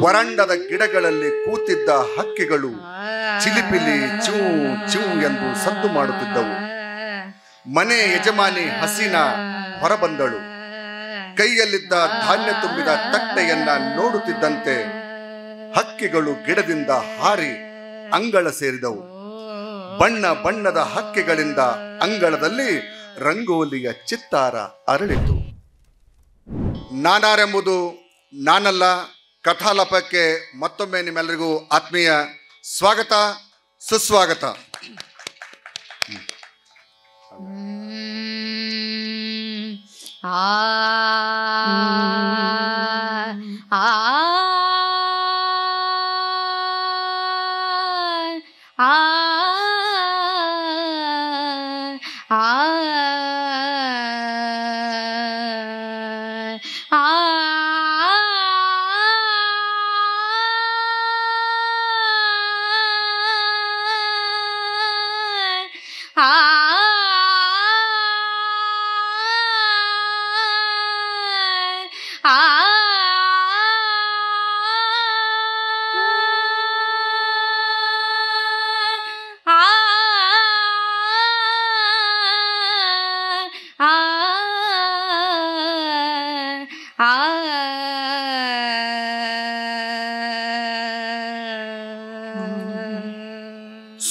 ವರಂಡದ ಗಿಡಗಳಲ್ಲಿ ಕೂತಿದ್ದ ಹಕ್ಕಿಗಳು ಚಿಲಿಪಿಲಿ ಚೂ ಚೂ ಎಂದು ಸದ್ದು ಮಾಡುತ್ತಿದ್ದವು. ಮನೆ ಯಜಮಾನಿ ಹಸೀನಾ ಹೊರಬಂದಳು. ಕೈಯಲ್ಲಿದ್ದ ಧಾನ್ಯ ತುಂಬಿದ ತಟ್ಟೆಯನ್ನ ನೋಡುತ್ತಿದ್ದಂತೆ ಹಕ್ಕಿಗಳು ಗಿಡದಿಂದ ಹಾರಿ ಅಂಗಳ ಸೇರಿದವು. ಬಣ್ಣ ಬಣ್ಣದ ಹಕ್ಕಿಗಳಿಂದ ಅಂಗಳದಲ್ಲಿ ರಂಗೋಲಿಯ ಚಿತ್ತಾರ ಅರಳಿತು. ನಾನಾರೆಂಬುದು ನಾನಲ್ಲ ಕಥಾಲಪಕ್ಕೆ ಮತ್ತೊಮ್ಮೆ ನಿಮ್ಮೆಲ್ಲರಿಗೂ ಆತ್ಮೀಯ ಸ್ವಾಗತ ಸುಸ್ವಾಗತ.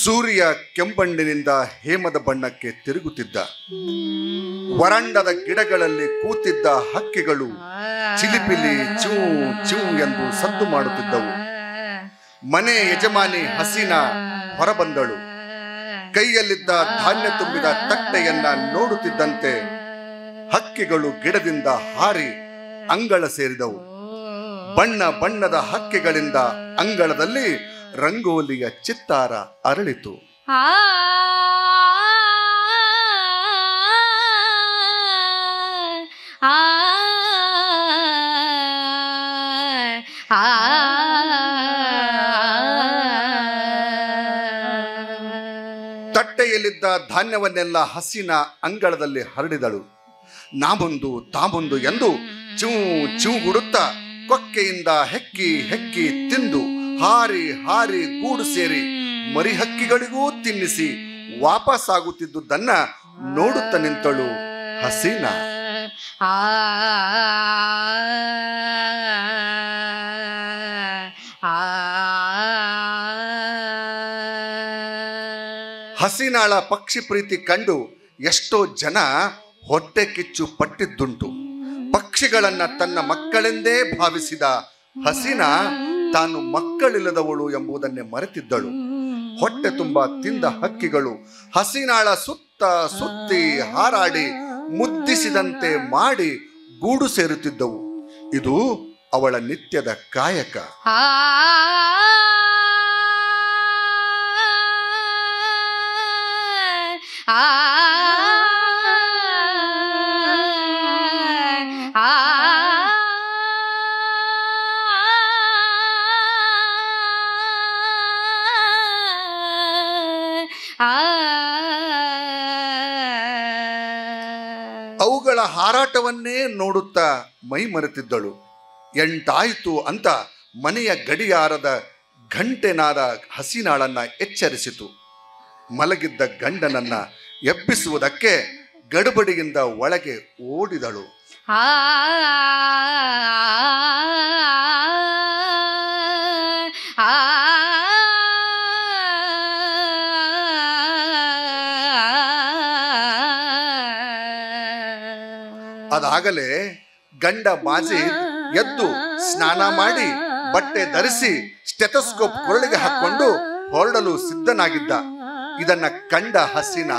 ಸೂರ್ಯ ಕೆಂಪಣ್ಣಿನಿಂದ ಹೇಮದ ಬಣ್ಣಕ್ಕೆ ತಿರುಗುತ್ತಿದ್ದ. ವರಂಡದ ಗಿಡಗಳಲ್ಲಿ ಕೂತಿದ್ದ ಹಕ್ಕಿಗಳು ಚಿಲಿಪಿಲಿ ಚೂ ಚೂ ಎಂದು ಸದ್ದು ಮಾಡುತ್ತಿದ್ದವು. ಮನೆ ಯಜಮಾನಿ ಹಸೀನಾ ಹೊರಬಂದಳು. ಕೈಯಲ್ಲಿದ್ದ ಧಾನ್ಯ ತುಂಬಿದ ತಟ್ಟೆಯನ್ನ ನೋಡುತ್ತಿದ್ದಂತೆ ಹಕ್ಕಿಗಳು ಗಿಡದಿಂದ ಹಾರಿ ಅಂಗಳ ಸೇರಿದವು. ಬಣ್ಣ ಬಣ್ಣದ ಹಕ್ಕಿಗಳಿಂದ ಅಂಗಳದಲ್ಲಿ ರಂಗೋಲಿಯ ಚಿತ್ತಾರ ಅರಳಿತು. ತಟ್ಟೆಯಲ್ಲಿದ್ದ ಧಾನ್ಯವನ್ನೆಲ್ಲ ಹಸೀನಾ ಅಂಗಳದಲ್ಲಿ ಹರಡಿದಳು. ನಾಮೊಂದು ತಾಮೊಂದು ಎಂದು ಚೂ ಚೂ ಗುಡುತ್ತಾ ಕೊಕ್ಕೆಯಿಂದ ಹೆಕ್ಕಿ ಹೆಕ್ಕಿ ತಿಂದು ಹಾರಿ ಹಾರಿ ಗೂಡು ಸೇರಿ ಮರಿ ಹಕ್ಕಿಗಳಿಗೂ ತಿನ್ನಿಸಿ ವಾಪಸ್ಸಾಗುತ್ತಿದ್ದುದನ್ನ ನೋಡುತ್ತ ನಿಂತಳು ಹಸೀನಾ. ಹಸೀನಾಳ ಪಕ್ಷಿ ಪ್ರೀತಿ ಕಂಡು ಎಷ್ಟೋ ಜನ ಹೊಟ್ಟೆ ಕಿಚ್ಚು ಪಟ್ಟಿದ್ದುಂಟು. ಪಕ್ಷಿಗಳನ್ನ ತನ್ನ ಮಕ್ಕಳೆಂದೇ ಭಾವಿಸಿದ ಹಸೀನಾ ತಾನು ಮಕ್ಕಳಿಲ್ಲದವಳು ಎಂಬುದನ್ನೇ ಮರೆತಿದ್ದಳು. ಹೊಟ್ಟೆ ತುಂಬ ತಿಂದ ಹಕ್ಕಿಗಳು ಹಸೀನಾಳ ಸುತ್ತ ಸುತ್ತಿ ಹಾರಾಡಿ ಮುದ್ದಿಸಿದಂತೆ ಮಾಡಿ ಗೂಡು ಸೇರುತ್ತಿದ್ದವು. ಇದು ಅವಳ ನಿತ್ಯದ ಕಾಯಕ. ಅವುಗಳ ಹಾರಾಟವನ್ನೇ ನೋಡುತ್ತಾ ಮೈ ಮರೆತಿದ್ದಳು. ಎಂಟಾಯಿತು ಅಂತ ಮನೆಯ ಗಡಿಯಾರದ ಘಂಟೆನಾದ ಹಸೀನಾಳನ್ನ ಎಚ್ಚರಿಸಿತು. ಮಲಗಿದ್ದ ಗಂಡನನ್ನ ಎಬ್ಬಿಸುವುದಕ್ಕೆ ಗಡಬಡಿಯಿಂದ ಒಳಗೆ ಓಡಿದಳು. ಅದಾಗಲೇ ಗಂಡ ಮಾಜೀದ್ ಎದ್ದು ಸ್ನಾನ ಮಾಡಿ ಬಟ್ಟೆ ಧರಿಸಿ ಸ್ಟೆಥೋಸ್ಕೋಪ್ ಕೊರಳಿಗೆ ಹಾಕೊಂಡು ಹೊರಡಲು ಸಿದ್ಧನಾಗಿದ್ದ. ಇದನ್ನ ಕಂಡ ಹಸೀನಾ,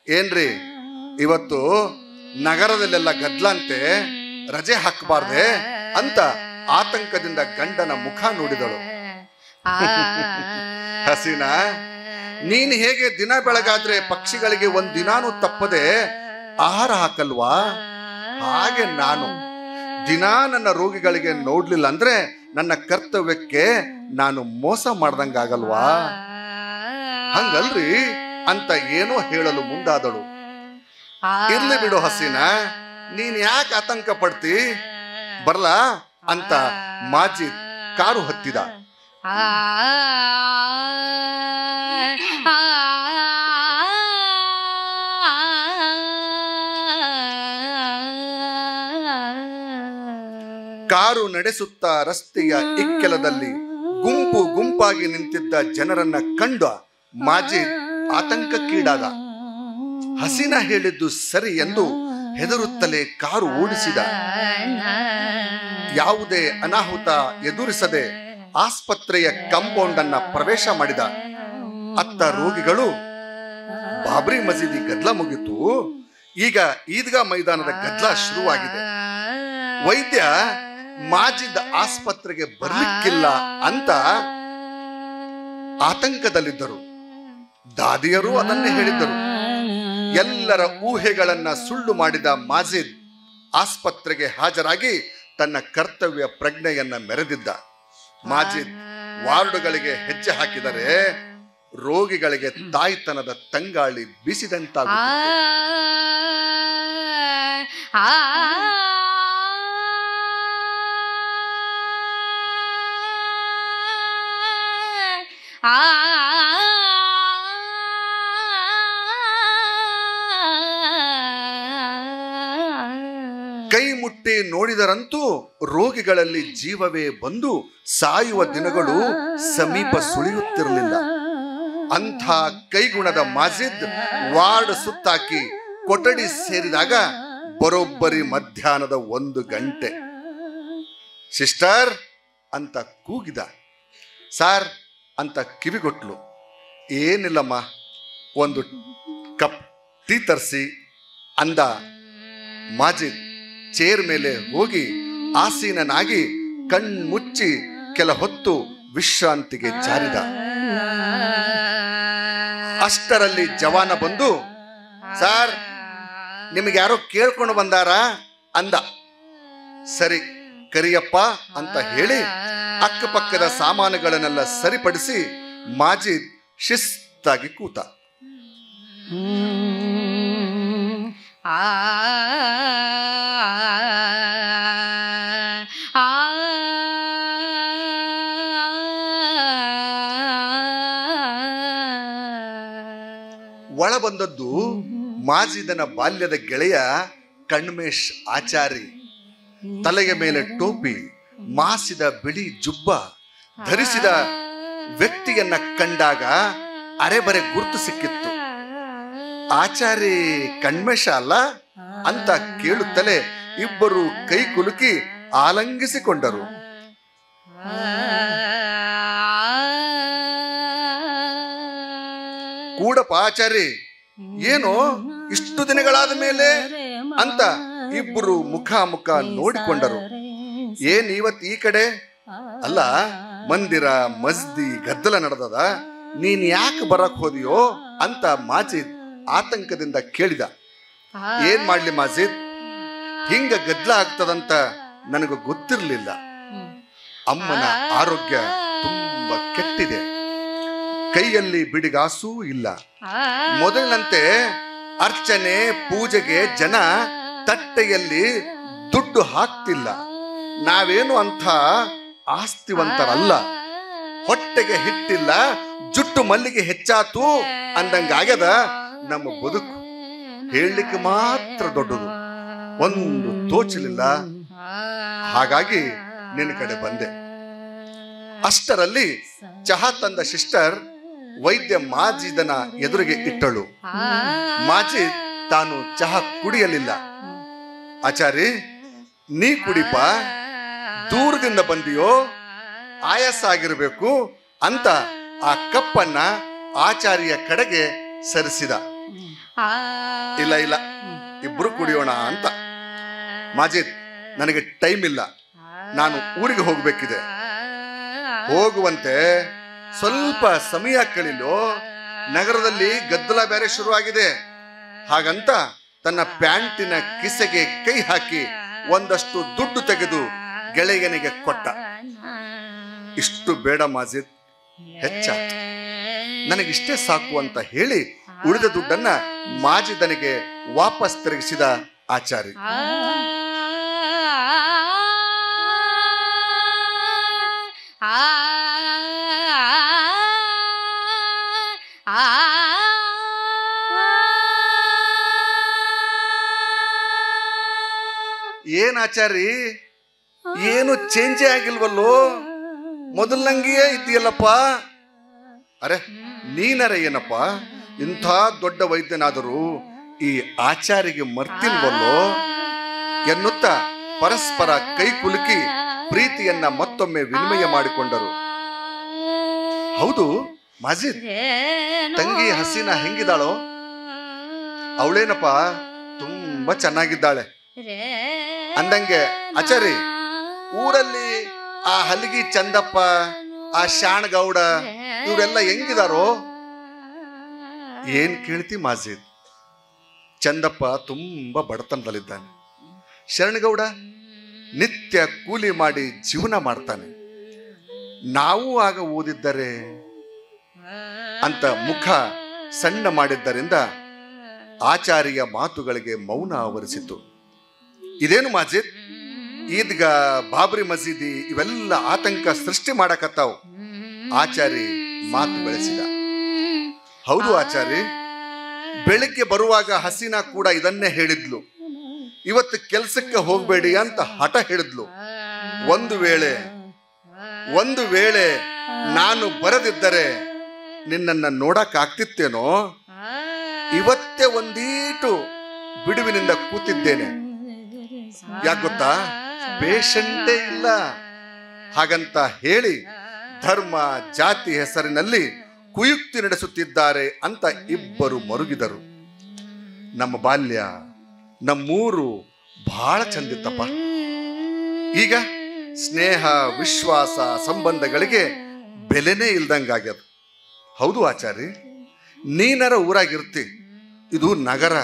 ಏನ್ರಿ ಇವತ್ತು ನಗರದಲ್ಲೆಲ್ಲ ಗದ್ಲಂತೆ, ರಜೆ ಹಾಕಬಾರ್ದೆ ಅಂತ ಆತಂಕದಿಂದ ಗಂಡನ ಮುಖ ನೋಡಿದಳು. ಹಸೀನಾ, ನೀನ್ ಹೇಗೆ ದಿನ ಬೆಳಗಾದ್ರೆ ಪಕ್ಷಿಗಳಿಗೆ ಒಂದ್ ದಿನಾನು ತಪ್ಪದೆ ಆಹಾರ ಹಾಕಲ್ವಾ, ಹಾಗೆ ನಾನು ದಿನಾ ನನ್ನ ರೋಗಿಗಳಿಗೆ ನೋಡ್ಲಿಲ್ಲ ಅಂದ್ರೆ ನನ್ನ ಕರ್ತವ್ಯಕ್ಕೆ ನಾನು ಮೋಸ ಮಾಡ್ದಂಗಾಗಲ್ವಾ, ಹಂಗಲ್ರಿ ಅಂತ ಏನೋ ಹೇಳಲು ಮುಂದಾದಳು. ಇರ್ಲಿ ಬಿಡು ಹಸೀನಾ, ನೀನ್ ಯಾಕೆ ಆತಂಕ ಪಡ್ತಿ, ಬರ್ಲಾ ಅಂತ ಮಾಜೀದ್ ಕಾರು ಹತ್ತಿದ. ಕಾರು ನಡೆಸುತ್ತಾ ರಸ್ತೆಯ ಇಕ್ಕೆಲದಲ್ಲಿ ಗುಂಪು ಗುಂಪಾಗಿ ನಿಂತಿದ್ದ ಜನರನ್ನ ಕಂಡ ಮಾಜಿದ್ ಆತಂಕಕ್ಕೀಡಾದ. ಹಸೀನಾ ಹೇಳಿದ್ದು ಸರಿ ಎಂದು ಹೆದರುತ್ತಲೇ ಕಾರು ಓಡಿಸಿದ. ಯಾವುದೇ ಅನಾಹುತ ಎದುರಿಸದೆ ಆಸ್ಪತ್ರೆಯ ಕಾಂಪೌಂಡ್ ಅನ್ನ ಪ್ರವೇಶ ಮಾಡಿದ. ಅತ್ತ ರೋಗಿಗಳು ಬಾಬ್ರಿ ಮಸೀದಿ ಗದ್ಲ ಮುಗಿತು, ಈಗ ಈದ್ಗಾ ಮೈದಾನದ ಗದ್ಲ ಶುರುವಾಗಿದೆ. ವೈದ್ಯ ಮಾಜಿದ್ ಆಸ್ಪತ್ರೆಗೆ ಬರ್ಲಿಕ್ಕಿಲ್ಲ ಅಂತ ಆತಂಕದಲ್ಲಿದ್ದರು. ದಾದಿಯರು ಅದನ್ನೇ ಹೇಳಿದ್ದರು. ಎಲ್ಲರ ಊಹೆಗಳನ್ನ ಸುಳ್ಳು ಮಾಡಿದ ಮಾಜಿದ್ ಆಸ್ಪತ್ರೆಗೆ ಹಾಜರಾಗಿ ತನ್ನ ಕರ್ತವ್ಯ ಪ್ರಜ್ಞೆಯನ್ನ ಮೆರೆದಿದ್ದ. ಮಾಜಿದ್ ವಾರ್ಡುಗಳಿಗೆ ಹೆಜ್ಜೆ ಹಾಕಿದರೆ ರೋಗಿಗಳಿಗೆ ತಾಯ್ತನದ ತಂಗಾಳಿ ಬೀಸಿದಂತಾಗುತ್ತಿತ್ತು. ಕೈ ಮುಟ್ಟಿ ನೋಡಿದರಂತೂ ರೋಗಿಗಳಲ್ಲಿ ಜೀವವೇ ಬಂದು ಸಾಯುವ ದಿನಗಳು ಸಮೀಪ ಸುಳಿಯುತ್ತಿರಲಿಲ್ಲ. ಅಂಥ ಕೈಗುಣದ ಮಾಜಿದ್ ವಾರ್ಡ್ ಸುತ್ತಾಕಿ ಕೊಠಡಿ ಸೇರಿದಾಗ ಬರೋಬ್ಬರಿ ಮಧ್ಯಾಹ್ನದ 1 ಗಂಟೆ. ಸಿಸ್ಟರ್ ಅಂತ ಕೂಗಿದ. ಸಾರ್ ಅಂತ ಕಿವಿಗೊಟ್ಲು. ಏನಿಲ್ಲಮ್ಮ, ಒಂದು ಕಪ್ ಟೀ ತರಿಸಿ ಅಂದ. ಮಾಜಿದ್ ಚೇರ್ ಮೇಲೆ ಹೋಗಿ ಆಸೀನನಾಗಿ ಕಣ್ಮುಚ್ಚಿ ಕೆಲ ಹೊತ್ತು ವಿಶ್ರಾಂತಿಗೆ ಜಾರಿದ. ಅಷ್ಟರಲ್ಲಿ ಜವಾನ ಬಂದು, ಸಾರ್ ನಿಮಗೆ ಯಾರೋ ಕೇಳ್ಕೊಂಡು ಬಂದಾರ ಅಂದ. ಸರಿ ಕರಿಯಪ್ಪ ಅಂತ ಹೇಳಿ ಅಕ್ಕಪಕ್ಕದ ಸಾಮಾನುಗಳನ್ನೆಲ್ಲ ಸರಿಪಡಿಸಿ ಮಾಜಿದ್ ಶಿಸ್ತಾಗಿ ಕೂತ. ಒಳ ಬಂದದ್ದು ಮಾಜಿದನ ಬಾಲ್ಯದ ಗೆಳೆಯ ಕಣ್ಮೇಶ್ ಆಚಾರಿ. ತಲೆಯ ಮೇಲೆ ಟೋಪಿ, ಮಾಸಿದ ಬಿಳಿ ಜುಬ್ಬ ಧರಿಸಿದ ವ್ಯಕ್ತಿಯನ್ನ ಕಂಡಾಗ ಅರೆಬರೆ ಗುರ್ತು ಸಿಕ್ಕಿತ್ತು. ಆಚಾರಿ ಕಣ್ಮೇಶ ಅಲ್ಲ ಅಂತ ಕೇಳುತ್ತಲೇ ಇಬ್ಬರು ಕೈ ಕುಲುಕಿ ಆಲಂಗಿಸಿಕೊಂಡರು. ಕೂಡಪ್ಪ ಆಚಾರಿ, ಏನು ಇಷ್ಟು ದಿನಗಳಾದ ಮೇಲೆ ಅಂತ ಇಬ್ಬರು ಮುಖಾಮುಖ ನೋಡಿಕೊಂಡರು. ಏನ್ ಇವತ್ ಈ ಕಡೆ? ಅಲ್ಲ, ಮಂದಿರ ಮಸ್ದಿ ಗದ್ದಲ ನಡೆದದ, ನೀನ್ ಯಾಕೆ ಬರಕ್ ಹೋದಿಯೋ ಅಂತ ಮಾಜಿದ್ ಆತಂಕದಿಂದ ಕೇಳಿದ. ಏನ್ ಮಾಡ್ಲಿ ಮಾಜಿದ್, ಹಿಂಗ ಗದ್ದಲ ಆಗ್ತದಂತ ನನಗೆ ಗೊತ್ತಿರ್ಲಿಲ್ಲ. ಅಮ್ಮನ ಆರೋಗ್ಯ ತುಂಬಾ ಕೆಟ್ಟಿದೆ, ಕೈಯಲ್ಲಿ ಬಿಡಿಗಾಸೂ ಇಲ್ಲ. ಮೊದಲಿನಂತೆ ಅರ್ಚನೆ ಪೂಜೆಗೆ ಜನ ತಟ್ಟೆಯಲ್ಲಿ ದುಡ್ಡು ಹಾಕ್ತಿಲ್ಲ. ನಾವೇನು ಅಂತ ಆಸ್ತಿವಂತರಲ್ಲ. ಹೊಟ್ಟೆಗೆ ಹಿಟ್ಟಿಲ್ಲ, ಜುಟ್ಟು ಮಲ್ಲಿಗೆ ಹೆಚ್ಚಾತು ಅಂದಂಗಾಗ್ಯದ ನಮ್ಮ ಬದುಕು. ಹೇಳಲಿಕ್ಕೆ ಮಾತ್ರ ದೊಡ್ಡದು, ಒಂದು ತೋಚಲಿಲ್ಲ. ಹಾಗಾಗಿ ನಿನ್ನ ಕಡೆ ಬಂದೆ. ಅಷ್ಟರಲ್ಲಿ ಚಹಾ ತಂದ ಸಿಸ್ಟರ್ ವೈದ್ಯ ಮಾಜಿದನ ಎದುರಿಗೆ ಇಟ್ಟಳು. ಮಾಜಿದ್ ತಾನು ಚಹಾ ಕುಡಿಯಲಿಲ್ಲ. ಆಚಾರಿ, ನೀ ಕುಡಿಪ, ದೂರದಿಂದ ಬಂದಿಯೋ, ಆಯಾಸ ಆಗಿರಬೇಕು ಅಂತ ಆ ಕಪ್ಪನ್ನ ಆಚಾರ್ಯ ಕಡೆಗೆ ಸರಿಸಿದ. ಇಲ್ಲ ಇಲ್ಲ, ಇಬ್ರು ಕುಡಿಯೋಣ ಅಂತ. ಮಾಜಿದ್, ನನಗೆ ಟೈಮ್ ಇಲ್ಲ, ನಾನು ಊರಿಗೆ ಹೋಗ್ಬೇಕಿದೆ. ಹೋಗುವಂತೆ, ಸ್ವಲ್ಪ ಸಮಯ ಕಳಿಲು, ನಗರದಲ್ಲಿ ಗದ್ದಲ ಬೇರೆ ಶುರುವಾಗಿದೆ. ಹಾಗಂತ ತನ್ನ ಪ್ಯಾಂಟಿನ ಕಿಸೆಗೆ ಕೈ ಹಾಕಿ ಒಂದಷ್ಟು ದುಡ್ಡು ತೆಗೆದು ಗೆಳೆಯನಿಗೆ ಕೊಟ್ಟ. ಇಷ್ಟು ಬೇಡ ಮಾಜಿದ್, ಹೆಚ್ಚಾಯ್ತು, ನನಗಿಷ್ಟೇ ಸಾಕು ಅಂತ ಹೇಳಿ ಉಳಿದ ದುಡ್ಡನ್ನ ಮಾಜಿದನಿಗೆ ವಾಪಸ್ ತಿರುಗಿಸಿದ ಆಚಾರಿ. ಏನ್ ಆಚಾರಿ, ಏನು ಚೇಂಜೇ ಆಗಿಲ್ವಲ್ಲೋ, ಮೊದಲಂಗೆಯೇ ಇದೆಯಲ್ಲಪ್ಪ. ಅರೆ ನೀನರ ಏನಪ್ಪ, ಇಂಥ ದೊಡ್ಡ ವೈದ್ಯನಾದರೂ ಈ ಆಚಾರಿಗೆ ಮರ್ತಿಲ್ವಲ್ಲೋ ಎನ್ನುತ್ತಾ ಪರಸ್ಪರ ಕೈ ಕುಲುಕಿ ಪ್ರೀತಿಯನ್ನ ಮತ್ತೊಮ್ಮೆ ವಿನಿಮಯ ಮಾಡಿಕೊಂಡರು. ಹೌದು ಮಾಜಿದ್, ತಂಗಿ ಹಸೀನಾ ಹೆಂಗಿದ್ದಾಳೋ? ಅವಳೇನಪ್ಪ ತುಂಬಾ ಚೆನ್ನಾಗಿದ್ದಾಳೆ. ಅಂದಂಗೆ ಆಚಾರಿ, ಊರಲ್ಲಿ ಆ ಹಲಗಿ ಚಂದಪ್ಪ, ಆ ಶಾಣಗೌಡ ಇವರೆಲ್ಲ ಹೆಂಗಿದಾರೋ? ಏನ್ ಕೇಳ್ತಿ ಮಾಜಿದ್, ಚಂದಪ್ಪ ತುಂಬಾ ಬಡತನದಲ್ಲಿದ್ದಾನೆ. ಶರಣಗೌಡ ನಿತ್ಯ ಕೂಲಿ ಮಾಡಿ ಜೀವನ ಮಾಡ್ತಾನೆ. ನಾವು ಆಗ ಓದಿದ್ದರೆ ಅಂತ ಮುಖ ಸಣ್ಣ ಮಾಡಿದ್ದರಿಂದ ಆಚಾರ್ಯ ಮಾತುಗಳಿಗೆ ಮೌನ ಆವರಿಸಿತು. ಇದೇನು ಮಾಜಿದ್, ಈದ್ಗ ಬಾಬ್ರಿ ಮಸೀದಿ ಇವೆಲ್ಲ ಆತಂಕ ಸೃಷ್ಟಿ ಮಾಡಕತ್ತಾವು. ಆಚಾರಿ ಮಾತು ಬೆಳೆಸಿದ. ಹೌದು ಆಚಾರಿ, ಬೆಳಿಗ್ಗೆ ಬರುವಾಗ ಹಸೀನಾ ಕೂಡ ಇದನ್ನೇ ಹೇಳಿದ್ಲು. ಇವತ್ತು ಕೆಲ್ಸಕ್ಕೆ ಹೋಗ್ಬೇಡಿ ಅಂತ ಹಠ ಹೇಳಿದ್ಲು. ಒಂದು ವೇಳೆ ನಾನು ಬರದಿದ್ದರೆ ನಿನ್ನನ್ನ ನೋಡಕ್ ಆಗ್ತಿತ್ತೇನೋ? ಇವತ್ತೇ ಒಂದೀಟು ಬಿಡುವಿನಿಂದ ಕೂತಿದ್ದೇನೆ. ಯಾಕೆ ಗೊತ್ತಾ, ಪೇಷಂಟೇ ಇಲ್ಲ. ಹಾಗಂತ ಹೇಳಿ ಧರ್ಮ ಜಾತಿ ಹೆಸರಿನಲ್ಲಿ ಕುಯುಕ್ತಿ ನಡೆಸುತ್ತಿದ್ದಾರೆ ಅಂತ ಇಬ್ಬರು ಮರುಗಿದರು. ನಮ್ಮ ಬಾಲ್ಯ, ನಮ್ಮೂರು ಬಹಳ ಚಂದಿತ್ತಪ್ಪ. ಈಗ ಸ್ನೇಹ, ವಿಶ್ವಾಸ, ಸಂಬಂಧಗಳಿಗೆ ಬೆಲೆನೇ ಇಲ್ದಂಗಾಗ್ಯದ. ಹೌದು ಆಚಾರಿ, ನೀನರ ಊರಾಗಿರ್ತಿ, ಇದು ನಗರ.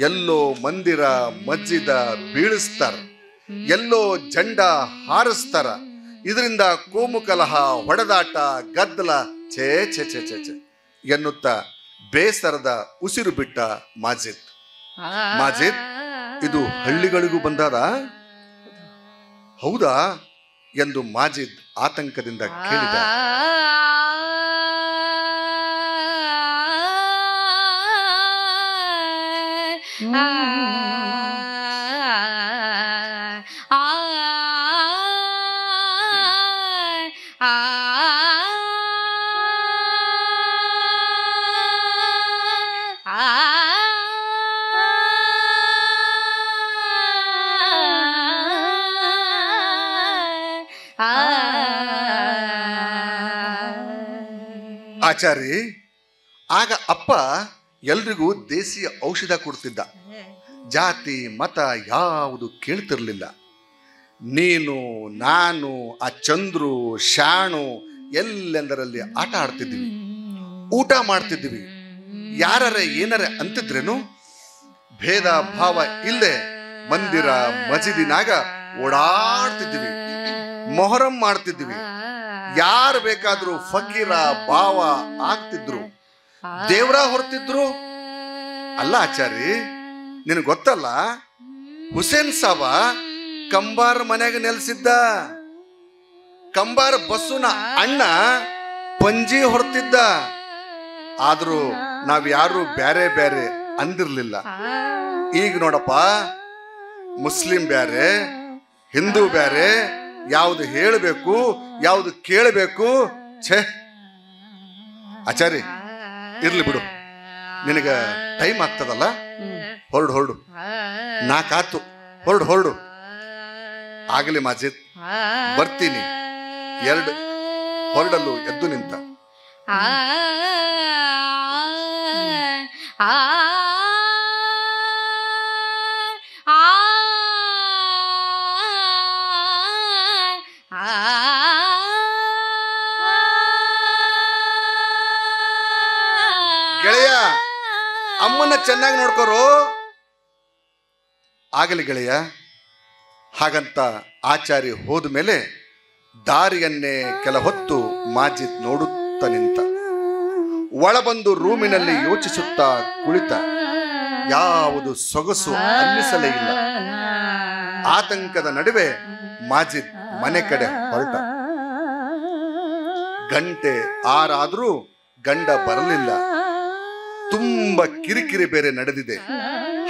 ಎಲ್ಲೋ ಮಂದಿರ ಮಸ್ಜಿದ ಬೀಳಿಸ್ತಾರ, ಎಲ್ಲೋ ಜಂಡ ಹಾರಿಸ್ತಾರ. ಇದರಿಂದ ಕೋಮು ಕಲಹ, ಹೊಡೆದಾಟ, ಗದ್ದಲ, ಛೇ ಛೇ ಛೇ ಛೇ ಛೇ ಎನ್ನುತ್ತಾ ಬೇಸರದ ಉಸಿರು ಬಿಟ್ಟ ಮಾಜಿದ್. ಮಾಜಿದ್, ಇದು ಹಳ್ಳಿಗಳಿಗೂ ಬಂದಾದ? ಹೌದಾ ಎಂದು ಮಾಜಿದ್ ಆತಂಕದಿಂದ ಕೇಳಿದ. ಆಚಾರಿ, ಆಗ ಅಪ್ಪ ಎಲ್ರಿಗೂ ದೇಸಿಯ ಔಷಧ ಕೊಡ್ತಿದ್ದ. ಜಾತಿ ಮತ ಯಾವುದು ಕೇಳ್ತಿರ್ಲಿಲ್ಲ. ನೀನು, ನಾನು, ಆ ಚಂದ್ರು, ಶಾಣು ಎಲ್ಲೆಂದರಲ್ಲಿ ಆಟ ಆಡ್ತಿದ್ವಿ, ಊಟ ಮಾಡ್ತಿದ್ವಿ. ಯಾರರೆ ಏನರೆ ಅಂತಿದ್ರೇನು, ಭೇದ ಭಾವ ಇಲ್ಲದೆ ಮಂದಿರ ಮಸೀದಿನಾಗ ಓಡಾಡ್ತಿದ್ವಿ, ಮೊಹರಂ ಮಾಡ್ತಿದ್ವಿ. ಯಾರು ಬೇಕಾದ್ರೂ ಫಕೀರ ಬಾವ ಆಗ್ತಿದ್ರು, ದೇವ್ರ ಹೊರತಿದ್ರು. ಅಲ್ಲ ಆಚಾರಿ, ನಿನಗೆ ಗೊತ್ತಲ್ಲ, ಹುಸೇನ್ ಸಾಬ ಕಂಬಾರ ಮನೆಯಾಗ ನೆಲೆಸಿದ್ದ. ಕಂಬಾರ ಬಸ್ಸುನ ಅಣ್ಣ ಪಂಜಿ ಹೊರತಿದ್ದ. ಆದ್ರೂ ನಾವ್ಯಾರು ಬ್ಯಾರೆ ಬ್ಯಾರೆ ಅಂದಿರ್ಲಿಲ್ಲ. ಈಗ ನೋಡಪ್ಪ, ಮುಸ್ಲಿಂ ಬ್ಯಾರೆ, ಹಿಂದೂ ಬ್ಯಾರೆ, ಯಾವುದು ಹೇಳಬೇಕು ಯಾವುದು ಕೇಳಬೇಕು. ಛೇ ಆಚಾರಿ, ಇರ್ಲಿ ಬಿಡು, ನಿನಗ ಟೈಮ್ ಆಗ್ತದಲ್ಲ, ಹೊರಡು. ನಾಕಾತು, ಹೊರಡು. ಆಗಲಿ ಮಾಜಿದ್, ಬರ್ತೀನಿ. 2 ಹೊರಡಲು ಎದ್ದು ನಿಂತ. ಗೆಳೆಯ, ಅಮ್ಮನ್ನ ಚೆನ್ನಾಗಿ ನೋಡ್ಕೋರು. ಆಗಲಿ ಗೆಳೆಯ. ಹಾಗಂತ ಆಚಾರಿ ಹೋದ ಮೇಲೆ ದಾರಿಯನ್ನೇ ಕೆಲ ಹೊತ್ತು ಮಾಜಿದ್ ನೋಡುತ್ತಾ ನಿಂತ. ಒಳಬಂದು ರೂಮಿನಲ್ಲಿ ಯೋಚಿಸುತ್ತಾ ಕುಳಿತ. ಯಾವುದು ಸೊಗಸು ಅನ್ನಿಸಲೇ ಇಲ್ಲ. ಆತಂಕದ ನಡುವೆ ಮಾಜಿದ್ ಮನೆ ಕಡೆ ಹೊರಟ. ಗಂಟೆ 6 ಆದ್ರೂ ಗಂಡ ಬರಲಿಲ್ಲ. ತುಂಬ ಕಿರಿಕಿರಿ ಬೇರೆ ನಡೆದಿದೆ.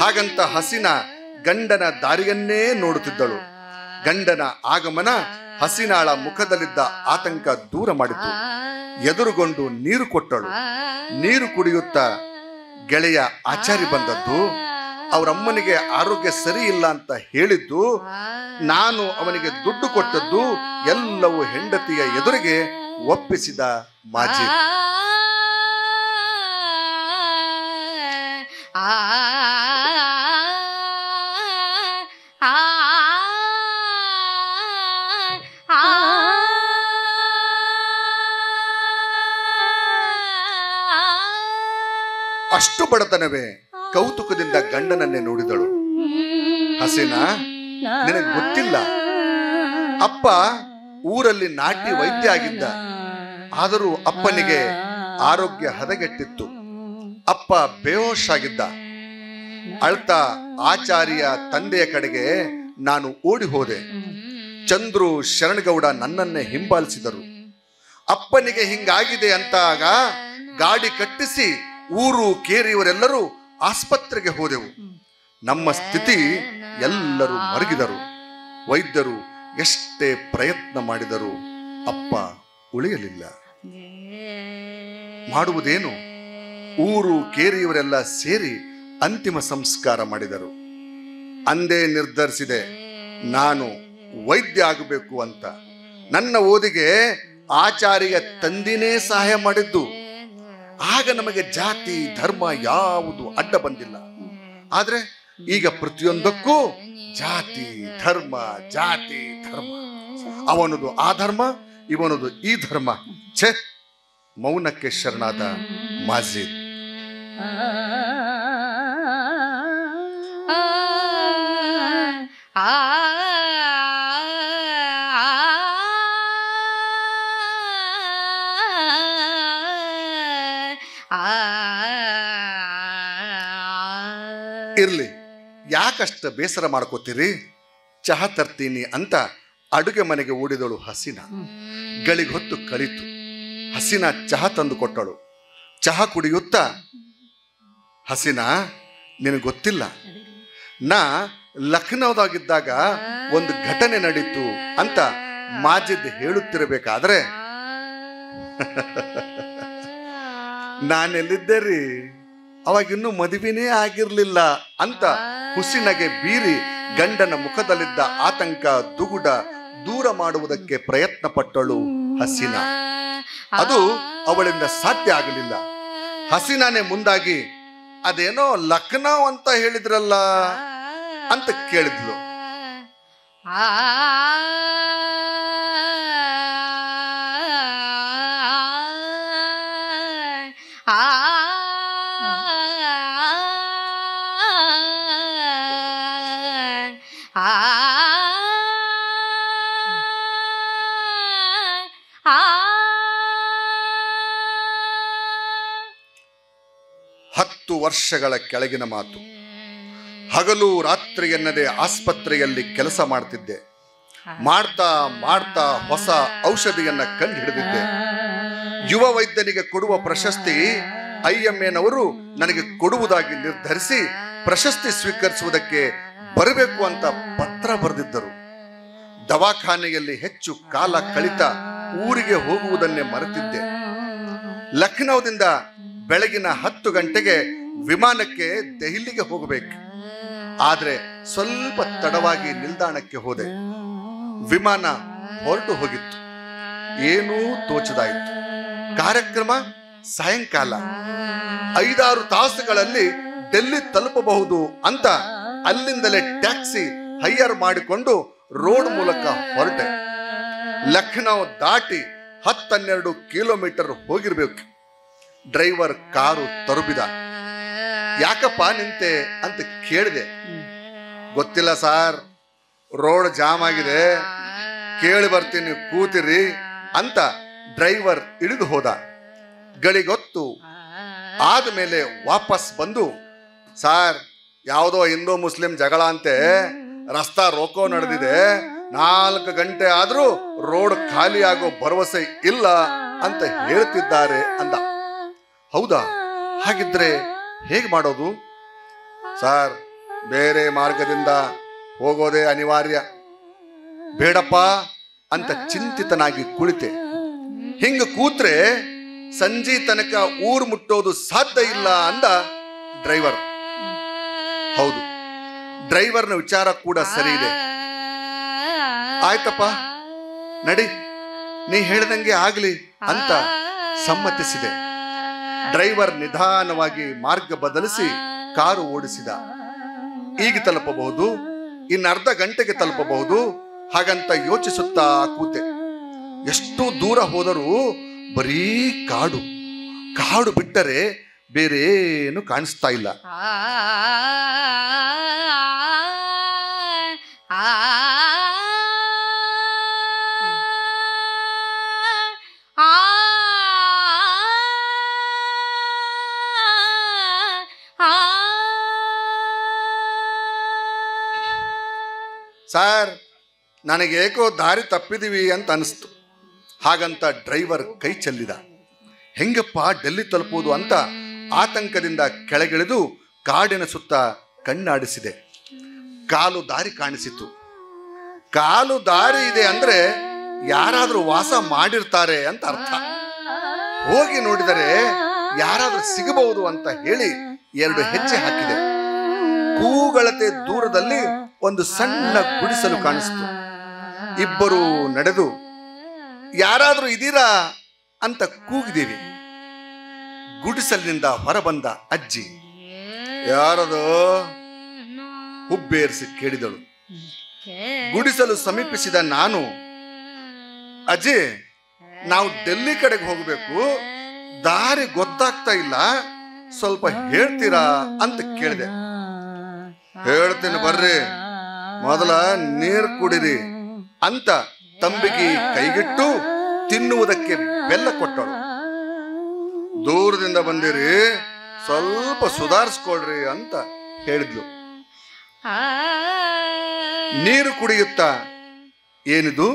ಹಾಗಂತ ಹಸೀನಾ ಗಂಡನ ದಾರಿಯನ್ನೇ ನೋಡುತ್ತಿದ್ದಳು. ಗಂಡನ ಆಗಮನ ಹಸೀನಾಳ ಮುಖದಲ್ಲಿದ್ದ ಆತಂಕ ದೂರ ಮಾಡಿತು. ಎದುರುಗೊಂಡು ನೀರು ಕೊಟ್ಟಳು. ನೀರು ಕುಡಿಯುತ್ತಾ, ಗೆಳೆಯ ಆಚಾರಿ ಬಂದದ್ದು, ಅವರಮ್ಮನಿಗೆ ಆರೋಗ್ಯ ಸರಿ ಇಲ್ಲ ಅಂತ ಹೇಳಿದ್ದು, ನಾನು ಅವನಿಗೆ ದುಡ್ಡು ಕೊಟ್ಟದ್ದು ಎಲ್ಲವೂ ಹೆಂಡತಿಯ ಎದುರಿಗೆ ಒಪ್ಪಿಸಿದ ಮಾಜಿ. ಅಷ್ಟು ಬಡತನವೇ ಕೌತುಕದಿಂದ ಗಂಡನನ್ನೇ ನೋಡಿದಳು. ಹಸೀನಾ, ನಿನಗೆ ಗೊತ್ತಿಲ್ಲ, ಅಪ್ಪ ಊರಲ್ಲಿ ನಾಟಿ ವೈದ್ಯ ಆಗಿದ್ದ. ಆದರೂ ಅಪ್ಪನಿಗೆ ಆರೋಗ್ಯ ಹದಗೆಟ್ಟಿತ್ತು. ಅಪ್ಪ ಬೇಹೋಶ್ ಆಗಿದ್ದ. ಅಳ್ತಾ ಆಚಾರ್ಯ ತಂದೆಯ ಕಡೆಗೆ ನಾನು ಓಡಿ ಹೋದೆ. ಚಂದ್ರು ಶರಣಗೌಡ ನನ್ನನ್ನೇ ಹಿಂಬಾಲಿಸಿದರು. ಅಪ್ಪನಿಗೆ ಹಿಂಗಾಗಿದೆ ಅಂತಾಗ ಗಾಡಿ ಕಟ್ಟಿಸಿ ಊರು ಕೇರಿಯವರೆಲ್ಲರೂ ಆಸ್ಪತ್ರೆಗೆ ಹೋದೆವು. ನಮ್ಮ ಸ್ಥಿತಿ ಎಲ್ಲರೂ ಮರಗಿದರು. ವೈದ್ಯರು ಎಷ್ಟೇ ಪ್ರಯತ್ನ ಮಾಡಿದರೂ ಅಪ್ಪ ಉಳಿಯಲಿಲ್ಲ. ಮಾಡುವುದೇನು? ಊರು ಕೇರಿಯವರೆಲ್ಲ ಸೇರಿ ಅಂತಿಮ ಸಂಸ್ಕಾರ ಮಾಡಿದರು. ಅಂದೇ ನಿರ್ಧರಿಸಿದೆ, ನಾನು ವೈದ್ಯ ಆಗಬೇಕು ಅಂತ. ನನ್ನ ಓದಿಗೆ ಆಚಾರ್ಯ ತಂದಿನೇ ಸಹಾಯ ಮಾಡಿದ್ದು. ಆಗ ನಮಗೆ ಜಾತಿ ಧರ್ಮ ಯಾವುದು ಅಡ್ಡ ಬಂದಿಲ್ಲ. ಆದ್ರೆ ಈಗ ಪ್ರತಿಯೊಂದಕ್ಕೂ ಜಾತಿ ಧರ್ಮ, ಜಾತಿ ಧರ್ಮ. ಅವನದು ಆ ಧರ್ಮ, ಇವನದು ಈ ಧರ್ಮ. ಛೆ! ಮೌನಕ್ಕೆ ಶರಣಾದ ಮಾಜಿದ್. ಇರ್ಲಿ, ಯಾಕಷ್ಟ ಬೇಸರ ಮಾಡ್ಕೋತೀರಿ? ಚಹಾ ತರ್ತೀನಿ ಅಂತ ಅಡುಗೆ ಮನೆಗೆ ಓಡಿದಳು ಹಸೀನಾ. ಗಳಿಗೊತ್ತು ಕಳಿತು. ಹಸೀನಾ ಚಹಾ ತಂದು ಕೊಟ್ಟಳು. ಚಹಾ ಕುಡಿಯುತ್ತಾ, ಹಸೀನಾ, ನಿನಗೆ ಗೊತ್ತಿಲ್ಲ, ನಾ ಲಖನೌದಾಗಿದ್ದಾಗ ಒಂದು ಘಟನೆ ನಡೀತು ಅಂತ ಮಾಜಿದ್ ಹೇಳುತ್ತಿರಬೇಕಾದ್ರೆ ನಾನೆಲ್ಲಿದ್ದೆ ರೀ, ಅವಾಗಿನ್ನೂ ಮದುವೆನೇ ಆಗಿರ್ಲಿಲ್ಲ ಅಂತ ಹುಸಿನಗೆ ಬೀರಿ ಗಂಡನ ಮುಖದಲ್ಲಿದ್ದ ಆತಂಕ ದುಗುಡ ದೂರ ಮಾಡುವುದಕ್ಕೆ ಪ್ರಯತ್ನ ಪಟ್ಟಳು ಹಸೀನಾ. ಅದು ಅವಳಿಂದ ಸಾಧ್ಯ ಆಗಲಿಲ್ಲ. ಹಸೀನಾನೇ ಮುಂದಾಗಿ, ಅದೇನೋ ಲಖನೌ ಅಂತ ಹೇಳಿದ್ರಲ್ಲ ಅಂತ ಕೇಳಿದ್ಲು. ಹತ್ತು ವರ್ಷಗಳ ಕೆಳಗಿನ ಮಾತು. ಹಗಲು ರಾತ್ರಿ ಎನ್ನದೆ ಆಸ್ಪತ್ರೆಯಲ್ಲಿ ಕೆಲಸ ಮಾಡ್ತಿದ್ದೆ. ಮಾಡ್ತಾ ಮಾಡ್ತಾ ಹೊಸ ಔಷಧಿಯನ್ನ ಕಂಡು ಹಿಡಿದಿದ್ದೆ. ಯುವ ವೈದ್ಯನಿಗೆ ಕೊಡುವ ಪ್ರಶಸ್ತಿ IMAನವರು ನನಗೆ ಕೊಡುವುದಾಗಿ ನಿರ್ಧರಿಸಿ ಪ್ರಶಸ್ತಿ ಸ್ವೀಕರಿಸುವುದಕ್ಕೆ ಬರಬೇಕು ಅಂತ ಪತ್ರ ಬರೆದಿದ್ದರು. ದವಾಖಾನೆಯಲ್ಲಿ ಹೆಚ್ಚು ಕಾಲ ಕಳಿತ ಊರಿಗೆ ಹೋಗುವುದನ್ನೇ ಮರೆತಿದ್ದೆ. ಲಖನೌದಿಂದ ಬೆಳಗಿನ 10 ಗಂಟೆಗೆ ವಿಮಾನಕ್ಕೆ ದೆಹಲಿಗೆ ಹೋಗಬೇಕು. ಆದ್ರೆ ಸ್ವಲ್ಪ ತಡವಾಗಿ ನಿಲ್ದಾಣಕ್ಕೆ ಹೋದೆ. ವಿಮಾನ ಹೊರಟು ಹೋಗಿತ್ತು. ಏನೂ ತೋಚದಾಯಿತು. ಕಾರ್ಯಕ್ರಮ ಸಾಯಂಕಾಲ. 5-6 ತಾಸುಗಳಲ್ಲಿ ಡೆಲ್ಲಿ ತಲುಪಬಹುದು ಅಂತ ಅಲ್ಲಿಂದಲೇ ಟ್ಯಾಕ್ಸಿ ಹೈಯರ್ ಮಾಡಿಕೊಂಡು ರೋಡ್ ಮೂಲಕ ಹೊರಟೆ. ಲಖನೌ ದಾಟಿ 10-12 ಕಿಲೋಮೀಟರ್ ಹೋಗಿರ್ಬೇಕು. ಡ್ರೈವರ್ ಕಾರು ತರುಬಿದ. ಯಾಕಪ್ಪ ನಿಂತೆ ಅಂತ ಕೇಳಿದೆ. ಗೊತ್ತಿಲ್ಲ ಸಾರ್, ರೋಡ್ ಜಾಮ್ ಆಗಿದೆ, ಕೇಳಿ ಬರ್ತೀನಿ ಕೂತಿರಿ ಅಂತ ಡ್ರೈವರ್ ಇಳಿದು ಹೋದ. ಗಳಿಗೊತ್ತು ಆದ್ಮೇಲೆ ವಾಪಸ್ ಬಂದು, ಸಾರ್, ಯಾವುದೋ ಹಿಂದೂ ಮುಸ್ಲಿಂ ಜಗಳ ಅಂತೆ ರಸ್ತಾ ರೋಕೋ ನಡೆದಿದೆ, 4 ಗಂಟೆ ಆದ್ರೂ ರೋಡ್ ಖಾಲಿ ಆಗೋ ಭರವಸೆ ಇಲ್ಲ ಅಂತ ಹೇಳ್ತಿದ್ದಾರೆ ಅಂದ. ಹೌದಾ, ಹಾಗಿದ್ರೆ ಹೇಗೆ ಮಾಡೋದು? ಸರ್, ಬೇರೆ ಮಾರ್ಗದಿಂದ ಹೋಗೋದೇ ಅನಿವಾರ್ಯ. ಬೇಡಪ್ಪ ಅಂತ ಚಿಂತಿತನಾಗಿ ಕುಳಿತೆ. ಹಿಂಗ ಕೂತ್ರೆ ಸಂಜೆ ತನಕ ಊರು ಮುಟ್ಟೋದು ಸಾಧ್ಯ ಇಲ್ಲ ಅಂದ ಡ್ರೈವರ್. ಹೌದು, ಡ್ರೈವರ್ನ ವಿಚಾರ ಕೂಡ ಸರಿ ಇದೆ. ಆಯ್ತಪ್ಪ, ನಡಿ, ನೀ ಹೇಳ್ದಂಗೆ ಆಗ್ಲಿ ಅಂತ ಸಮ್ಮತಿಸಿದೆ. ಡ್ರೈವರ್ ನಿಧಾನವಾಗಿ ಮಾರ್ಗ ಬದಲಿಸಿ ಕಾರು ಓಡಿಸಿದ. ಈಗ ತಲುಪಬಹುದು, ಇನ್ನರ್ಧ ಗಂಟೆಗೆ ತಲುಪಬಹುದು ಹಾಗಂತ ಯೋಚಿಸುತ್ತಾ ಕೂತೆ. ಎಷ್ಟು ದೂರ ಹೋದರೂ ಬರೀ ಕಾಡು, ಕಾಡು ಬಿಟ್ಟರೆ ಬೇರೇನು ಕಾಣಿಸ್ತಾ ಇಲ್ಲ. ಸರ್, ನನಗೇಕೋ ದಾರಿ ತಪ್ಪಿದೀವಿ ಅಂತ ಅನಿಸ್ತು. ಹಾಗಂತ ಡ್ರೈವರ್ ಕೈ ಚೆಲ್ಲಿದ. ಹೆಂಗಪ್ಪ ಡೆಲ್ಲಿ ತಲುಪುವುದು ಅಂತ ಆತಂಕದಿಂದ ಕೆಳಗಿಳಿದು ಕಾಡಿನ ಸುತ್ತ ಕಣ್ಣಾಡಿಸಿದೆ. ಕಾಲು ದಾರಿ ಕಾಣಿಸಿತು. ಕಾಲು ದಾರಿ ಇದೆ ಅಂದ್ರೆ ಯಾರಾದ್ರೂ ವಾಸ ಮಾಡಿರ್ತಾರೆ ಅಂತ ಅರ್ಥ. ಹೋಗಿ ನೋಡಿದರೆ ಯಾರಾದ್ರೂ ಸಿಗಬಹುದು ಅಂತ ಹೇಳಿ 2 ಹೆಜ್ಜೆ ಹಾಕಿದೆ. ಕೂಗಳತೆ ದೂರದಲ್ಲಿ ಒಂದು ಸಣ್ಣ ಗುಡಿಸಲು ಕಾಣಿಸ್ತು. ಇಬ್ಬರು ನಡೆದು ಯಾರಾದ್ರೂ ಇದೀರಾ ಅಂತ ಕೂಗಿದೀವಿ. ಗುಡಿಸಲಿನಿಂದ ಹೊರಬಂದ ಅಜ್ಜಿ ಯಾರದು ಹುಬ್ಬೇರಿಸಿ ಕೇಳಿದಳು. ಗುಡಿಸಲು ಸಮೀಪಿಸಿದ ನಾನು, ಅಜ್ಜಿ, ನಾವು ಡೆಲ್ಲಿ ಕಡೆಗೆ ಹೋಗಬೇಕು, ದಾರಿ ಗೊತ್ತಾಗ್ತಾ ಇಲ್ಲ, ಸ್ವಲ್ಪ ಹೇಳ್ತೀರಾ ಅಂತ ಕೇಳಿದೆ. ಹೇಳ್ತೀನಿ ಬರ್ರಿ, ಮೊದಲ ನೀರು ಕುಡಿರಿ ಅಂತ ತಂಬಿಗೆ ಕೈಗಿಟ್ಟು ತಿನ್ನುವುದಕ್ಕೆ ಬೆಲ್ಲ ಕೊಟ್ಟಳು. ದೂರದಿಂದ ಬಂದಿರಿ, ಸ್ವಲ್ಪ ಸುಧಾರಿಸ್ಕೊಳ್ರಿ ಅಂತ ಹೇಳಿದ್ಲು. ನೀರು ಕುಡಿಯುತ್ತಾ, ಏನಿದು,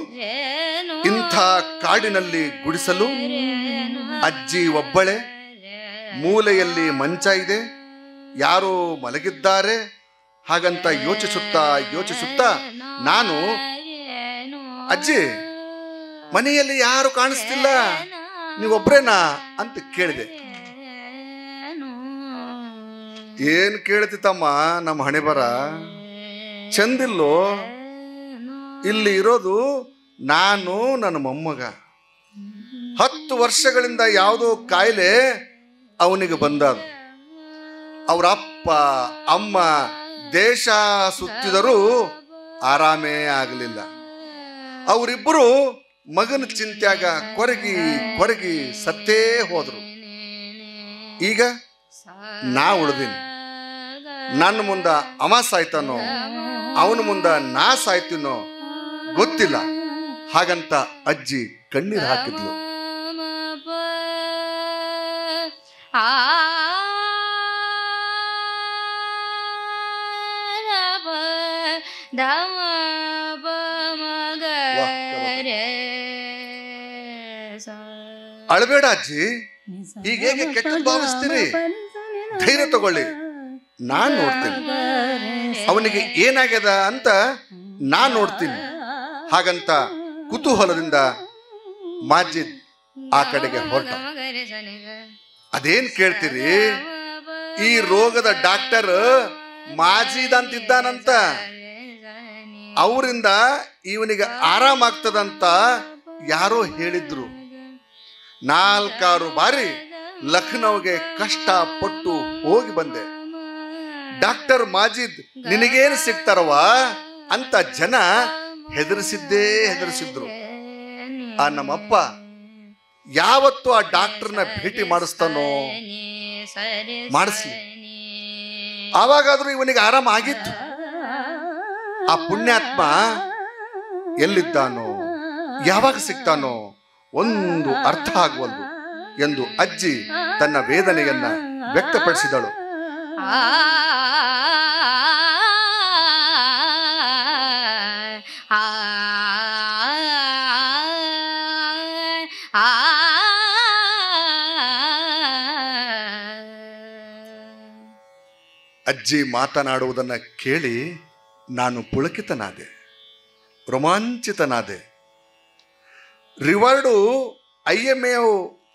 ಇಂಥ ಕಾಡಿನಲ್ಲಿ ಗುಡಿಸಲು, ಅಜ್ಜಿ ಒಬ್ಬಳೆ, ಮೂಲೆಯಲ್ಲಿ ಮಂಚ ಇದೆ, ಯಾರೋ ಮಲಗಿದ್ದಾರೆ ಹಾಗಂತ ಯೋಚಿಸುತ್ತಾ ನಾನು, ಅಜ್ಜಿ, ಮನೆಯಲ್ಲಿ ಯಾರು ಕಾಣಿಸ್ತಿಲ್ಲ, ನೀವೊಬ್ರೇನಾ ಅಂತ ಕೇಳಿದೆ. ಏನ್ ಕೇಳ್ತಿತ್ತಮ್ಮ, ನಮ್ಮ ಹಣೆ ಬರ ಚಂದಿಲ್ಲೋ, ಇಲ್ಲಿ ಇರೋದು ನಾನು, ನನ್ನ ಮೊಮ್ಮಗ. 10 ವರ್ಷಗಳಿಂದ ಯಾವುದೋ ಕಾಯಿಲೆ ಅವನಿಗೆ ಬಂದದು. ಅವರ ಅಪ್ಪ ಅಮ್ಮ ದೇಶ ಸುತ್ತಿದರೂ ಆರಾಮೇ ಆಗಲಿಲ್ಲ. ಅವರಿಬ್ಬರು ಮಗನ ಚಿಂತ್ಯಾಗ ಕೊರಗಿ ಸತ್ತೇ ಹೋದ್ರು. ಈಗ ನಾ ಉಳಿದೀನಿ. ನನ್ನ ಮುಂದ ಅವ ಸಾಯ್ತಾನೋ, ಅವನ ಮುಂದ ನಾ ಸಾಯ್ತೀನೋ ಗೊತ್ತಿಲ್ಲ ಹಾಗಂತ ಅಜ್ಜಿ ಕಣ್ಣೀರು ಹಾಕಿದ್ಲು. ಅಳಬೇಡ ಅಜ್ಜಿ, ಈಗ ಹೇಗೆ ಕೆಟ್ಟ ಭಾವಿಸ್ತೀರಿ? ಧೈರ್ಯ ತಗೊಳ್ಳಿ, ನಾನ್ ನೋಡ್ತೀನಿ, ಅವನಿಗೆ ಏನಾಗ್ಯದ ಅಂತ ನಾನ್ ನೋಡ್ತೀನಿ ಹಾಗಂತ ಕುತೂಹಲದಿಂದ ಮಾಜಿದ್ ಆ ಕಡೆಗೆ ಹೊರಟ. ಅದೇನ್ ಕೇಳ್ತೀರಿ, ಈ ರೋಗದ ಡಾಕ್ಟರ್ ಮಾಜಿದ್ ಅಂತಿದ್ದಾನಂತ, ಅವರಿಂದ ಇವನಿಗೆ ಆರಾಮಾಗ್ತದಂತ ಯಾರೋ ಹೇಳಿದ್ರು. 4 ಬಾರಿ ಲಖನೌಗೆ ಕಷ್ಟಪಟ್ಟು ಹೋಗಿ ಬಂದೆ. ಡಾಕ್ಟರ್ ಮಾಜಿದ್ ನಿನಗೇನು ಸಿಗ್ತಾರವ ಅಂತ ಜನ ಹೆದರಿಸಿದ್ರು. ಆ ನಮ್ಮಪ್ಪ ಯಾವತ್ತು ಆ ಡಾಕ್ಟರ್ನ ಭೇಟಿ ಮಾಡಿಸ್ತಾನೋ, ಮಾಡಿಸ್ಲಿ, ಆವಾಗಾದ್ರೂ ಇವನಿಗೆ ಆರಾಮ ಆಗಿತ್ತು. ಆ ಪುಣ್ಯಾತ್ಮ ಎಲ್ಲಿದ್ದಾನೋ, ಯಾವಾಗ ಸಿಗ್ತಾನೋ ಒಂದು ಅರ್ಥ ಆಗವಲ್ದು ಎಂದು ಅಜ್ಜಿ ತನ್ನ ವೇದನೆಯನ್ನ ವ್ಯಕ್ತಪಡಿಸಿದಳು. ಅಜ್ಜಿ ಮಾತನಾಡುವುದನ್ನು ಕೇಳಿ ನಾನು ಪುಳಕಿತನಾದೆ, ರೋಮಾಂಚಿತನಾದೆ. ರಿವಾರ್ಡು IMA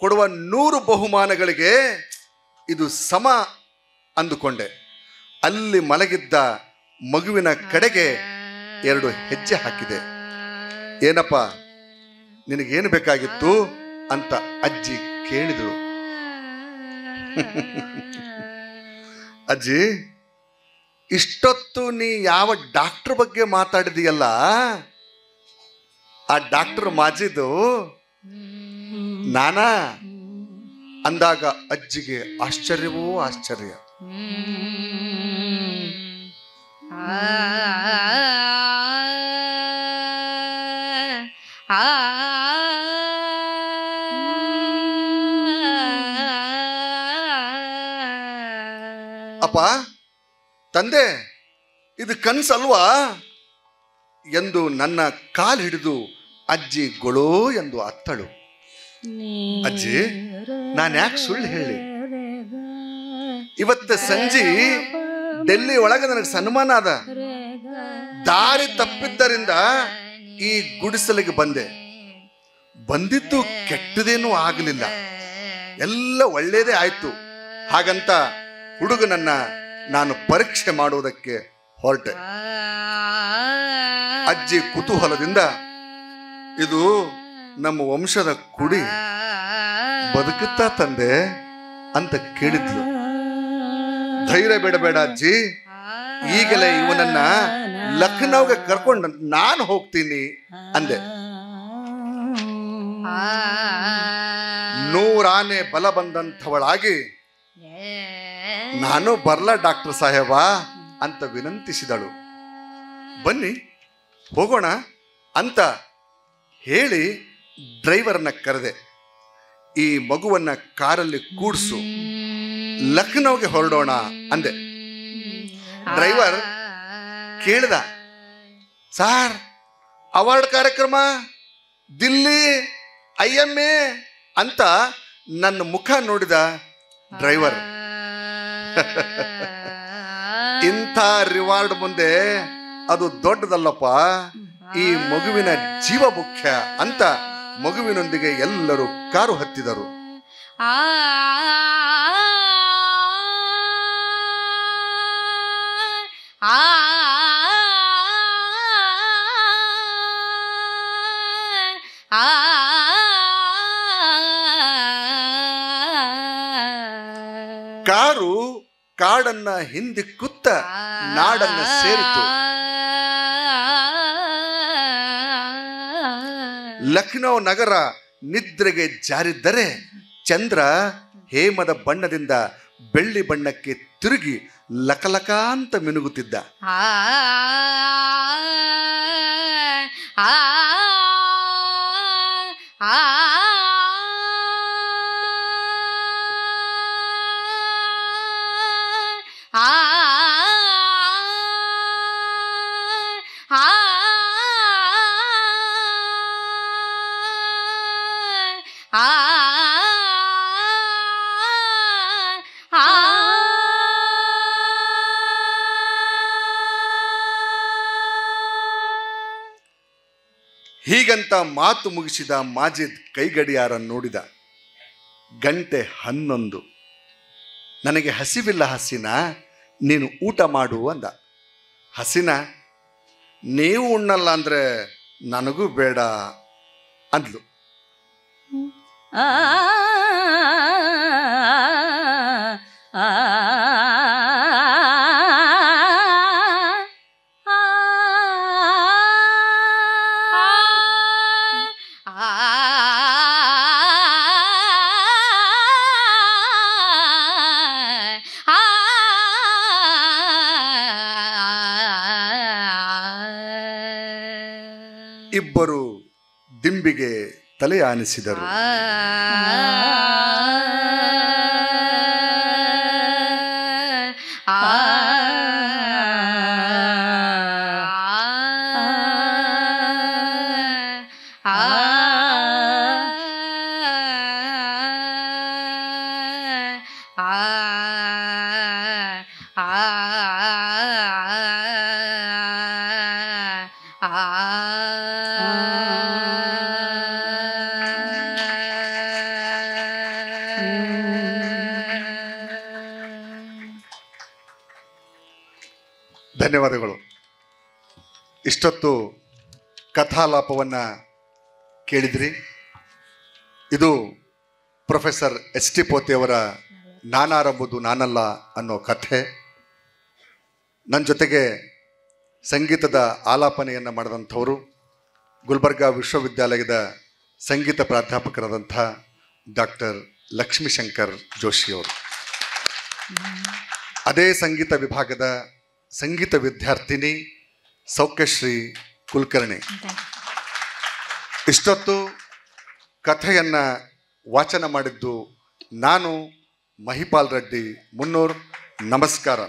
ಕೊಡುವ 100 ಬಹುಮಾನಗಳಿಗೆ ಇದು ಸಮ ಅಂದುಕೊಂಡೆ. ಅಲ್ಲಿ ಮಲಗಿದ್ದ ಮಗುವಿನ ಕಡೆಗೆ 2 ಹೆಜ್ಜೆ ಹಾಕಿದೆ. ಏನಪ್ಪ, ನಿನಗೇನು ಬೇಕಾಗಿತ್ತು ಅಂತ ಅಜ್ಜಿ ಕೇಳಿದಳು. ಅಜ್ಜಿ, ಇಷ್ಟೊತ್ತು ನೀ ಯಾವ ಡಾಕ್ಟರ್ ಬಗ್ಗೆ ಮಾತಾಡಿದೀಯಲ್ಲ, ಆ ಡಾಕ್ಟರ್ ಮಾಜಿದ್ ನಾನಾ ಅಂದಾಗ ಅಜ್ಜಿಗೆ ಆಶ್ಚರ್ಯವೋ ಆಶ್ಚರ್ಯ. ಅಪ್ಪ, ತಂದೆ, ಇದು ಕನಸಲ್ವಾ ಎಂದು ನನ್ನ ಕಾಲು ಹಿಡಿದು ಅಜ್ಜಿ ಗೊಳೋ ಎಂದು ಅತ್ತಳು. ಅಜ್ಜಿ, ನಾನು ಯಾಕೆ ಸುಳ್ಳು ಹೇಳಿ? ಇವತ್ತು ಸಂಜೆ ಡೆಲ್ಲಿ ಒಳಗೆ ನನಗೆ ಸನ್ಮಾನ ಅದ. ದಾರಿ ತಪ್ಪಿದ್ದರಿಂದ ಈ ಗುಡಿಸಲಿಗೆ ಬಂದೆ. ಬಂದಿದ್ದು ಕೆಟ್ಟದೇನೂ ಆಗಲಿಲ್ಲ, ಎಲ್ಲ ಒಳ್ಳೇದೇ ಆಯ್ತು. ಹಾಗಂತ ಹುಡುಗನನ್ನ ನಾನು ಪರೀಕ್ಷೆ ಮಾಡುವುದಕ್ಕೆ ಹೊರಟೆ. ಅಜ್ಜಿ ಕುತೂಹಲದಿಂದ, ಇದು ನಮ್ಮ ವಂಶದ ಕುಡಿ, ಬದುಕುತ್ತಾ ತಂದೆ ಅಂತ ಕೇಳಿದ್ಲು. ಧೈರ್ಯ ಬೇಡಬೇಡ ಅಜ್ಜಿ, ಈಗಲೇ ಇವನನ್ನ ಲಖನೌಗೆ ಕರ್ಕೊಂಡು ನಾನು ಹೋಗ್ತೀನಿ ಅಂದೆ. 100 ಆನೆ ಬಲ ಬಂದಂಥವಳಾಗಿ, ನಾನು ಬರ್ಲ ಡಾಕ್ಟರ್ ಸಾಹೇಬ ಅಂತ ವಿನಂತಿಸಿದಳು. ಬನ್ನಿ ಹೋಗೋಣ ಅಂತ ಹೇಳಿ ಡ್ರೈವರ್ನ ಕರೆದೆ. ಈ ಮಗುವನ್ನ ಕಾರಲ್ಲಿ ಕೂಡಿಸು, ಲಖನೌಗೆ ಹೊರಡೋಣ ಅಂದೆ. ಡ್ರೈವರ್ ಕೇಳಿದ, ಸಾರ್, ಅವಾರ್ಡ್ ಕಾರ್ಯಕ್ರಮ, ದಿಲ್ಲಿ, IMA ಅಂತ ನನ್ನ ಮುಖ ನೋಡಿದ ಡ್ರೈವರ್. ಇಂಥ ರಿವಾರ್ಡ್ ಮುಂದೆ ಅದು ದೊಡ್ಡದಲ್ಲಪ್ಪ, ಈ ಮಗುವಿನ ಜೀವ ಮುಖ್ಯ ಅಂತ ಮಗುವಿನೊಂದಿಗೆ ಎಲ್ಲರೂ ಕಾರು ಹತ್ತಿದರು. ಕಾರು ಕಾಡನ್ನ ಹಿಂದಿಕ್ಕುತ್ತ ನಾಡನ್ನ ಸೇರಿತು. ಲಖನೌ ನಗರ ನಿದ್ರೆಗೆ ಜಾರಿದ್ದರೆ ಚಂದ್ರ ಹೇಮದ ಬಣ್ಣದಿಂದ ಬೆಳ್ಳಿ ಬಣ್ಣಕ್ಕೆ ತಿರುಗಿ ಲಕಲಕ ಅಂತ ಮಿನುಗುತ್ತಿದ್ದ. ಹೀಗಂತ ಮಾತು ಮುಗಿಸಿದ ಮಾಜಿದ್ ಕೈಗಡಿಯಾರ ನೋಡಿದ. ಗಂಟೆ 11. ನನಗೆ ಹಸಿವಿಲ್ಲ ಹಸೀನಾ, ನೀನು ಊಟ ಮಾಡು ಅಂದ. ಹಸೀನಾ, ನೀವು ಉಣ್ಣಲ್ಲ ಅಂದ್ರೆ ನನಗೂ ಬೇಡ ಅಂದ್ಲು. ಇಬ್ಬರು ದಿಂಬಿಗೆ ತಲೆ ಆನಿಸಿದರು. ಧನ್ಯವಾದಗಳು. ಇಷ್ಟೊತ್ತು ಕಥಾಲಾಪವನ್ನು ಕೇಳಿದ್ರಿ. ಇದು ಪ್ರೊಫೆಸರ್ ಎಚ್ ಟಿ ಪೋತಿಯವರ ನಾನಾರಂಬುದು ನಾನಲ್ಲ ಅನ್ನೋ ಕಥೆ. ನನ್ನ ಜೊತೆಗೆ ಸಂಗೀತದ ಆಲಾಪನೆಯನ್ನು ಮಾಡಿದಂಥವರು ಗುಲ್ಬರ್ಗಾ ವಿಶ್ವವಿದ್ಯಾಲಯದ ಸಂಗೀತ ಪ್ರಾಧ್ಯಾಪಕರಾದಂಥ ಡಾಕ್ಟರ್ ಲಕ್ಷ್ಮೀಶಂಕರ್ ಜೋಶಿಯವರು. ಅದೇ ಸಂಗೀತ ವಿಭಾಗದ ಸಂಗೀತ ವಿದ್ಯಾರ್ಥಿನಿ ಸೌಖ್ಯಶ್ರೀ ಕುಲಕರ್ಣಿ. ಇಷ್ಟೊತ್ತು ಕಥೆಯನ್ನು ವಾಚನ ಮಾಡಿದ್ದು ನಾನು ಮಹಿಪಾಲ್ ರೆಡ್ಡಿ ಮುನ್ನೂರ್. ನಮಸ್ಕಾರ.